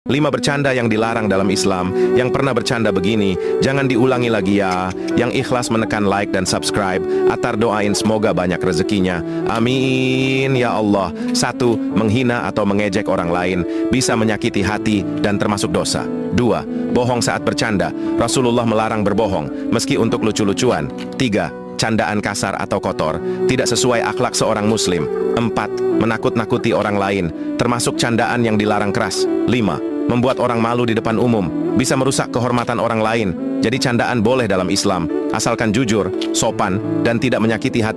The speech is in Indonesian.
5 bercanda yang dilarang dalam Islam. Yang pernah bercanda begini, jangan diulangi lagi ya. Yang ikhlas menekan like dan subscribe. Atar doain semoga banyak rezekinya. Amin ya Allah. 1. Menghina atau mengejek orang lain bisa menyakiti hati dan termasuk dosa. 2. Bohong saat bercanda. Rasulullah melarang berbohong, meski untuk lucu-lucuan. 3. Candaan kasar atau kotor, tidak sesuai akhlak seorang muslim. 4. Menakut-nakuti orang lain, termasuk candaan yang dilarang keras. 5. Membuat orang malu di depan umum, bisa merusak kehormatan orang lain. Jadi candaan boleh dalam Islam, asalkan jujur, sopan, dan tidak menyakiti hati.